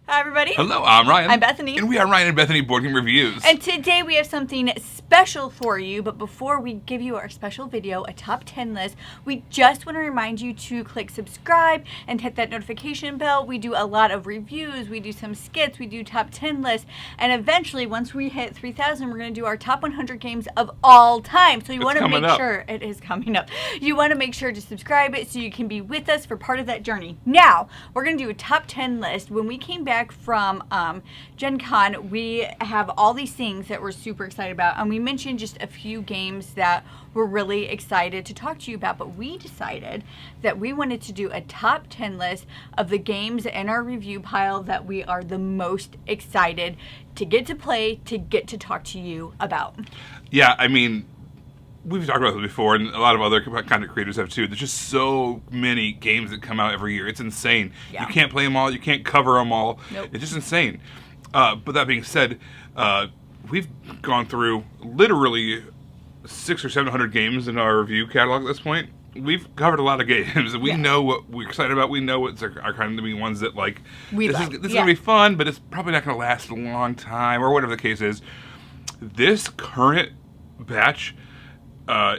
Hi, everybody. Hello, I'm Ryan. I'm Bethany. And we are Ryan and Bethany Board Game Reviews. And today we have something special for you, but before we give you our special video, a top 10 list, we just want to remind you to click subscribe and hit that notification bell. We do a lot of reviews, we do some skits, we do top 10 lists, and eventually, once we hit 3,000, we're going to do our top 100 games of all time. So you want to make sure, it is coming up, you want to make sure to subscribe it so you can be with us for part of that journey. Now, we're going to do a top 10 list. When we came back from Gen Con, we have all these things that we're super excited about, and we mentioned just a few games that we're really excited to talk to you about, but we decided that we wanted to do a top 10 list of the games in our review pile that we are the most excited to get to play, to get to talk to you about. Yeah, I mean, we've talked about this before, and a lot of other content creators have too. There's just so many games that come out every year. It's insane. Yeah. You can't play them all. You can't cover them all. Nope. It's just insane. But that being said, we've gone through literally 600 or 700 games in our review catalog at this point. We've covered a lot of games. We know what we're excited about. We know what's our kind of ones that this is going to be fun, but it's probably not going to last a long time, or whatever the case is. This current batch,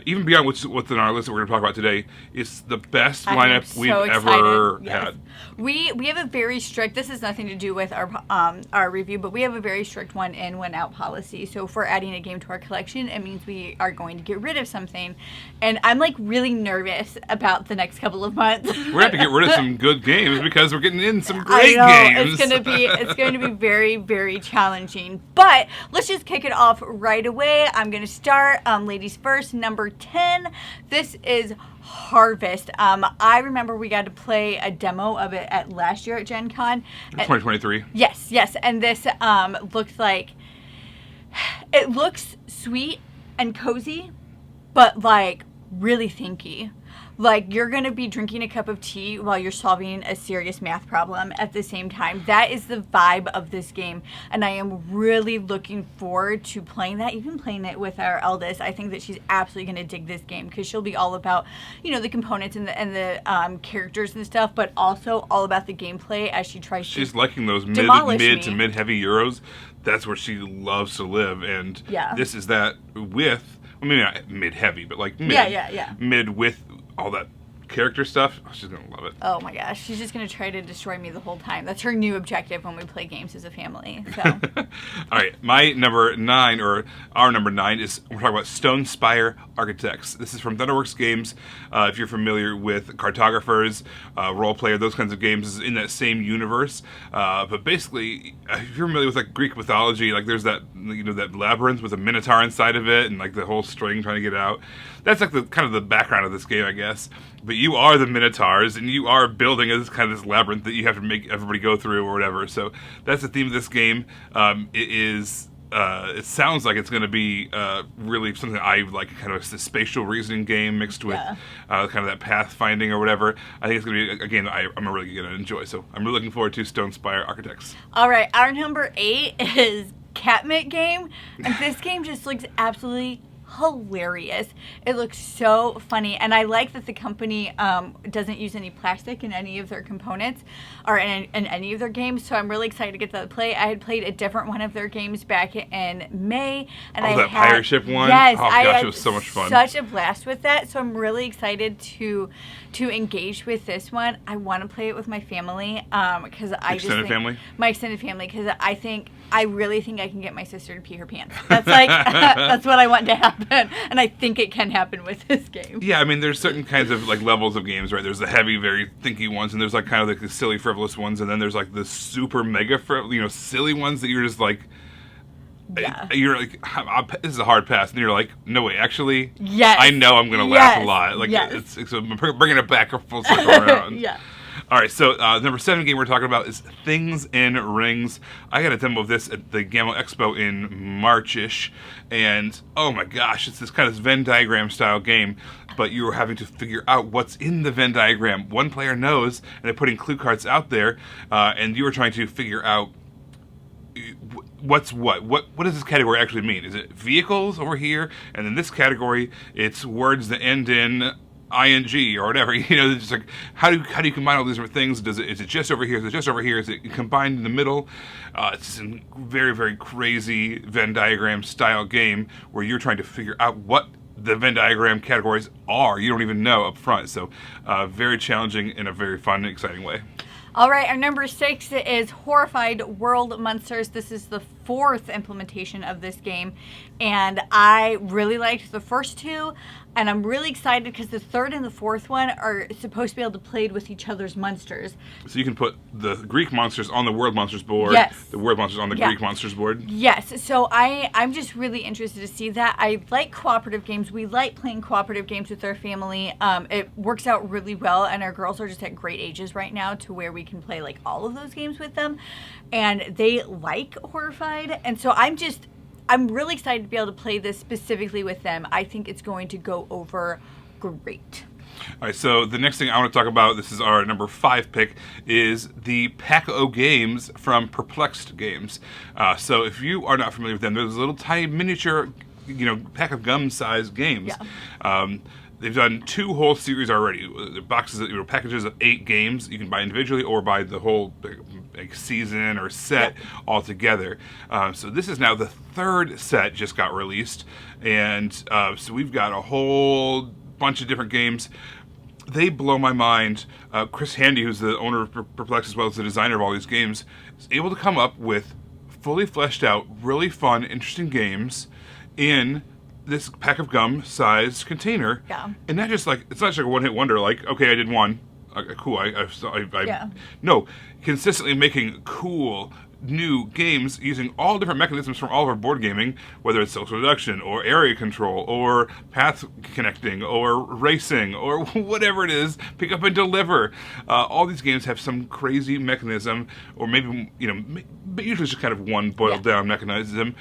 even beyond what's in our list that we're going to talk about today, is the best lineup we've ever had. We have a very strict, this has nothing to do with our review, but we have a very strict one in, one out policy. So if we're adding a game to our collection, it means we are going to get rid of something. And I'm like really nervous about the next couple of months. We're going to have to get rid of some good games because we're getting in some great games. It's going to be very, very challenging. But let's just kick it off right away. I'm going to start, ladies first, number 10. This is Harvest. I remember we got to play a demo of it at last year at Gen Con. 2023. Yes. And this looks sweet and cozy, but like really thinky. Like you're going to be drinking a cup of tea while you're solving a serious math problem at the same time. That is the vibe of this game, and I am really looking forward to playing that, even playing it with our eldest. I think that she's absolutely going to dig this game because she'll be all about, the components and the characters and stuff, but also all about the gameplay as she tries to She's liking those mid to mid-heavy Euros. That's where she loves to live, and this is that with, well, maybe not mid-heavy, but like mid with all that character stuff. Oh, she's gonna love it. Oh my gosh, she's just gonna try to destroy me the whole time. That's her new objective when we play games as a family. So all right, my number 9, or our number 9, is we're talking about Stone Spire Architects. This is from Thunderworks Games. If you're familiar with Cartographers, Role Player, those kinds of games, is in that same universe. But basically, if you're familiar with like Greek mythology, like there's that that labyrinth with a minotaur inside of it and like the whole string trying to get out. That's like the kind of the background of this game, I guess. But you are the minotaurs, and you are building this labyrinth that you have to make everybody go through or whatever. So that's the theme of this game. It sounds like it's going to be really something I like, kind of a spatial reasoning game mixed with kind of that pathfinding or whatever. I think it's going to be a game that I'm really going to enjoy. So I'm really looking forward to Stone Spire Architects. All right, our number 8 is Catmint Game, and this game just looks absolutely hilarious. It looks so funny, and I like that the company doesn't use any plastic in any of their components or in any of their games, so I'm really excited to get that to play. I had played a different one of their games back in May, and that pirate ship one? Yes, oh gosh, it was so much fun. Such a blast with that, so I'm really excited to engage with this one. I want to play it with my family because my extended family, because I really think I can get my sister to pee her pants. That's like that's what I want to happen, and I think it can happen with this game. Yeah, I mean, there's certain kinds of like levels of games, right? There's the heavy, very thinky ones, and there's like kind of like the silly, frivolous ones, and then there's like the super mega, silly ones that you're just like, you're like, this is a hard pass, and you're like, no way, actually, I know I'm gonna laugh a lot. Like it's bringing it back full circle around. All right, so number 7 game we're talking about is Things in Rings. I got a demo of this at the Gamma Expo in March-ish, and oh my gosh, it's this kind of Venn diagram style game, but you are having to figure out what's in the Venn diagram. One player knows, and they're putting clue cards out there, and you are trying to figure out what's what does this category actually mean? Is it vehicles over here? And in this category, it's words that end in ing or whatever. It's just like how do you combine all these different things? Is it just over here? Is it just over here? Is it combined in the middle? It's a very, very crazy Venn diagram style game where you're trying to figure out what the Venn diagram categories are. You don't even know up front. So very challenging in a very fun and exciting way. All right, our number 6 is Horrified World Monsters. This is the 4th implementation of this game, and I really liked the first 2, and I'm really excited because the 3rd and the 4th one are supposed to be able to play with each other's monsters. So you can put the Greek monsters on the World Monsters board, yes. The World Monsters on the Greek monsters board. Yes, so I'm just really interested to see that. I like cooperative games. We like playing cooperative games with our family. It works out really well, and our girls are just at great ages right now to where we can play like all of those games with them, and they like Horrified, and so I'm really excited to be able to play this specifically with them. I think it's going to go over great. All right, so the next thing I want to talk about, this is our number 5 pick, is the Pack-O games from Perplexed Games. So if you are not familiar with them, there's little tiny miniature, pack of gum size games. Yeah. They've done 2 whole series already. Boxes, packages of 8 games. You can buy individually or buy the whole season or set all together. So this is now the 3rd set just got released, and so we've got a whole bunch of different games. They blow my mind. Chris Handy, who's the owner of Perplex as well as the designer of all these games, is able to come up with fully fleshed out, really fun, interesting games in this pack of gum size container. Yeah. And not just like, it's not just like a one-hit wonder, like, okay, I did one. Cool. No, consistently making cool new games using all different mechanisms from all of our board gaming, whether it's social deduction or area control or path connecting or racing or whatever it is, pick up and deliver. All these games have some crazy mechanism, or maybe, but usually just kind of one boiled down mechanism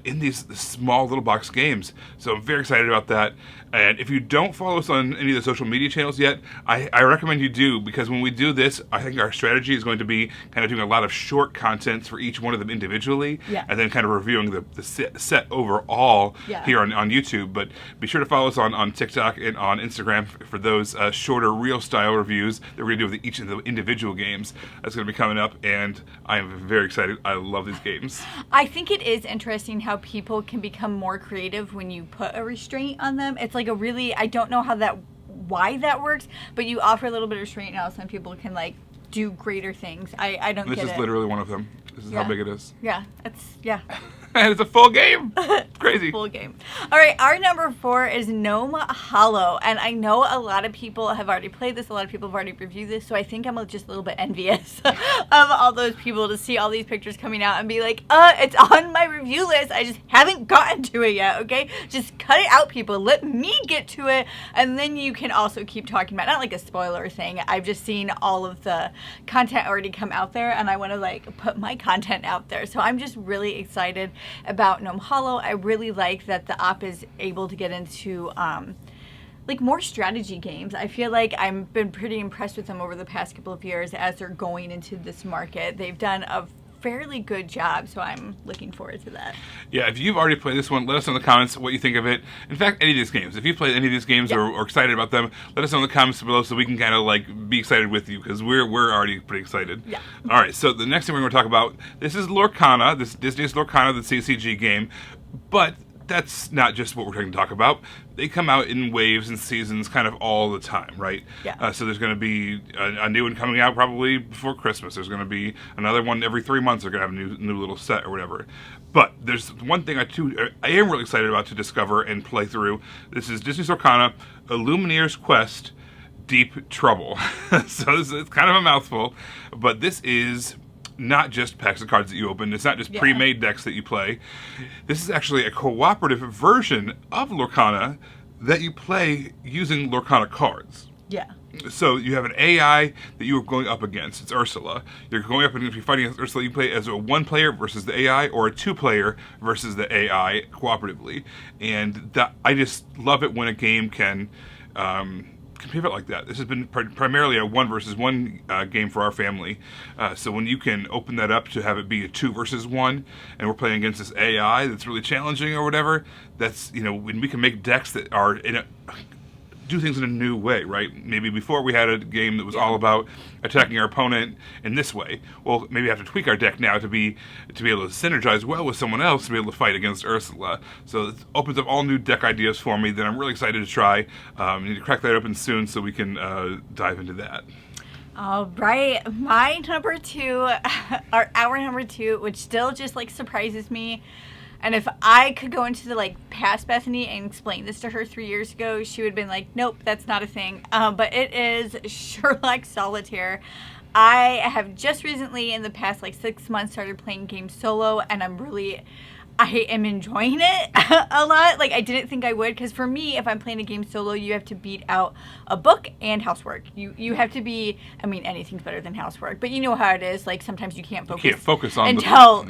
in these small little box games. So I'm very excited about that. And if you don't follow us on any of the social media channels yet, I recommend you do, because when we do this, I think our strategy is going to be kind of doing a lot of short content for each one of them individually, and then kind of reviewing the set overall here on YouTube. But be sure to follow us on TikTok and on Instagram for those shorter real style reviews that we're going to do with each of the individual games. That's going to be coming up, and I am very excited. I love these games. I think it is interesting how people can become more creative when you put a restraint on them. It's like a really, I don't know why that works, but you offer a little bit of restraint now, some people can like do greater things. I don't get it. This is literally one of them. This is how big it is. Yeah, And it's a full game. It's crazy. Full game. All right, our number 4 is Gnome Hollow, and I know a lot of people have already played this. A lot of people have already reviewed this, so I think I'm just a little bit envious of all those people to see all these pictures coming out and be like, it's on my review list. I just haven't gotten to it yet. Okay, just cut it out, people. Let me get to it, and then you can also keep talking about it. Not like a spoiler thing. I've just seen all of the content already come out there, and I want to like put my content out there. So I'm just really excited about Gnome Hollow. I really like that the op is able to get into like more strategy games. I feel like I've been pretty impressed with them over the past couple of years as they're going into this market. They've done a fairly good job, so I'm looking forward to that. Yeah, if you've already played this one, let us know in the comments what you think of it. In fact, any of these games. If you've played any of these games or excited about them, let us know in the comments below so we can kind of like be excited with you, because we're already pretty excited. Yeah. All right, so the next thing we're going to talk about, this is Lorcana, this Disney's Lorcana, the CCG game, but that's not just what we're going to talk about. They come out in waves and seasons kind of all the time, right? Yeah. So there's going to be a new one coming out probably before Christmas. There's going to be another one every 3 months. They're going to have a new little set or whatever. But there's one thing I am really excited about to discover and play through. This is Disney's Lorcana, A Lumineer's Quest, Deep Trouble. So it's kind of a mouthful, but this is not just packs of cards that you open. It's not just pre-made decks that you play. This is actually a cooperative version of Lorcana that you play using Lorcana cards. Yeah. So you have an AI that you are going up against. It's Ursula. You're going up against, if you're fighting against Ursula, you play as a 1-player versus the AI, or a 2-player versus the AI cooperatively. And I just love it when a game can pivot like that. This has been primarily a 1 versus 1 game for our family. So when you can open that up to have it be a 2 versus 1, and we're playing against this AI that's really challenging or whatever, that's, when we can make decks that are do things in a new way, right? Maybe before we had a game that was all about attacking our opponent in this way. Well, maybe we have to tweak our deck now to be able to synergize well with someone else to be able to fight against Ursula. So it opens up all new deck ideas for me that I'm really excited to try. Need to crack that open soon so we can dive into that. All right, my number 2, or our number 2, which still just like surprises me. And if I could go into the past Bethany and explain this to her 3 years ago, she would have been like, nope, that's not a thing. But it is Sherlock Solitaire. I have just recently, in the past 6 months, started playing games solo, and I am enjoying it a lot. I didn't think I would, because for me, if I'm playing a game solo, you have to beat out a book and housework. You have to be, anything's better than housework, but you know how it is. Sometimes you can't focus. You can't focus on until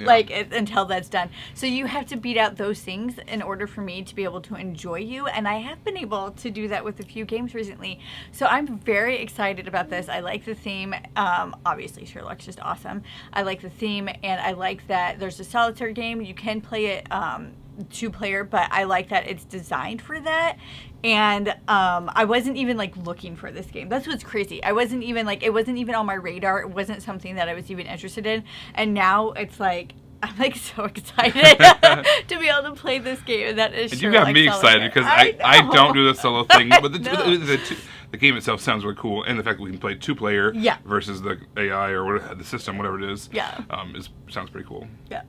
that's done. So you have to beat out those things in order for me to be able to enjoy you, and I have been able to do that with a few games recently. So I'm very excited about this. I like the theme. Obviously, Sherlock's just awesome. I like the theme, and I like that there's a solitaire game. You can play it 2-player, but I like that it's designed for that. And I wasn't even looking for this game. That's what's crazy. I wasn't even it wasn't even on my radar. It wasn't something that I was even interested in, and now it's I'm so excited to be able to play this game. And that is and you got me excited because I don't do the solo thing, but the game itself sounds really cool, and the fact that we can play 2-player versus the AI or whatever, the system, whatever it is, sounds pretty cool. Yeah.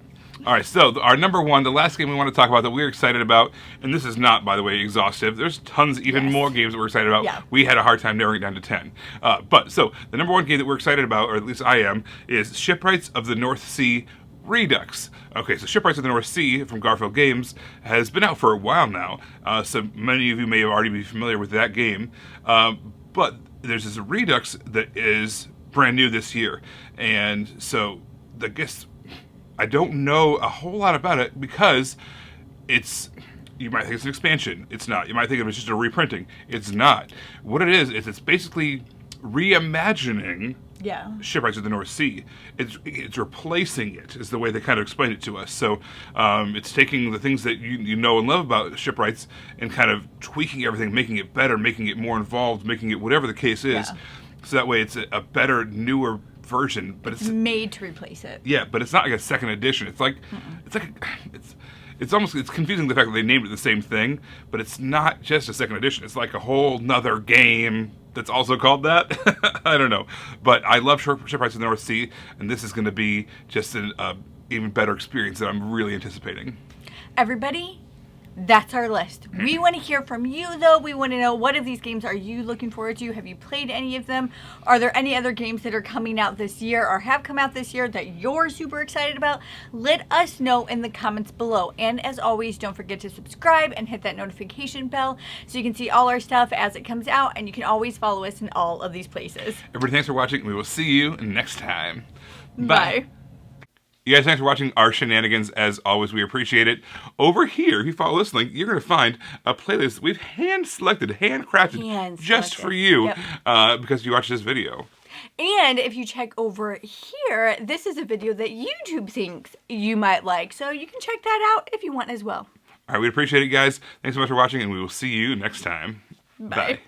All right, so our number 1, the last game we want to talk about that we're excited about, and this is not, by the way, exhaustive. There's tons, even more games that we're excited about. Yeah. We had a hard time narrowing it down to 10. So the number 1 game that we're excited about, or at least I am, is Shipwrights of the North Sea Redux. Okay, so Shipwrights of the North Sea from Garfield Games has been out for a while now, so many of you may have already be familiar with that game, but there's this Redux that is brand new this year, and so I don't know a whole lot about it because you might think it's an expansion. It's not. You might think it's just a reprinting. It's not. What it is it's basically reimagining Shipwrights of the North Sea. It's replacing it, is the way they kind of explained it to us. So it's taking the things that you know and love about Shipwrights and kind of tweaking everything, making it better, making it more involved, making it whatever the case is. Yeah. So that way it's a better, newer version, but it's made to replace it. Yeah, but it's not like a second edition. It's it's confusing the fact that they named it the same thing, but it's not just a second edition. It's like a whole nother game that's also called that. I don't know, but I love Shipwrights of the North Sea, and this is going to be just an even better experience that I'm really anticipating. Everybody, that's our list. We want to hear from you, though. We want to know, what of these games are you looking forward to? Have you played any of them? Are there any other games that are coming out this year or have come out this year that you're super excited about? Let us know in the comments below. And as always, don't forget to subscribe and hit that notification bell so you can see all our stuff as it comes out, and you can always follow us in all of these places. Everybody, thanks for watching. We will see you next time. Bye. You guys, thanks for watching our shenanigans. As always, we appreciate it. Over here, if you follow this link, you're going to find a playlist we've handcrafted just for you because you watched this video. And if you check over here, this is a video that YouTube thinks you might like. So you can check that out if you want as well. All right, we appreciate it, guys. Thanks so much for watching, and we will see you next time. Bye.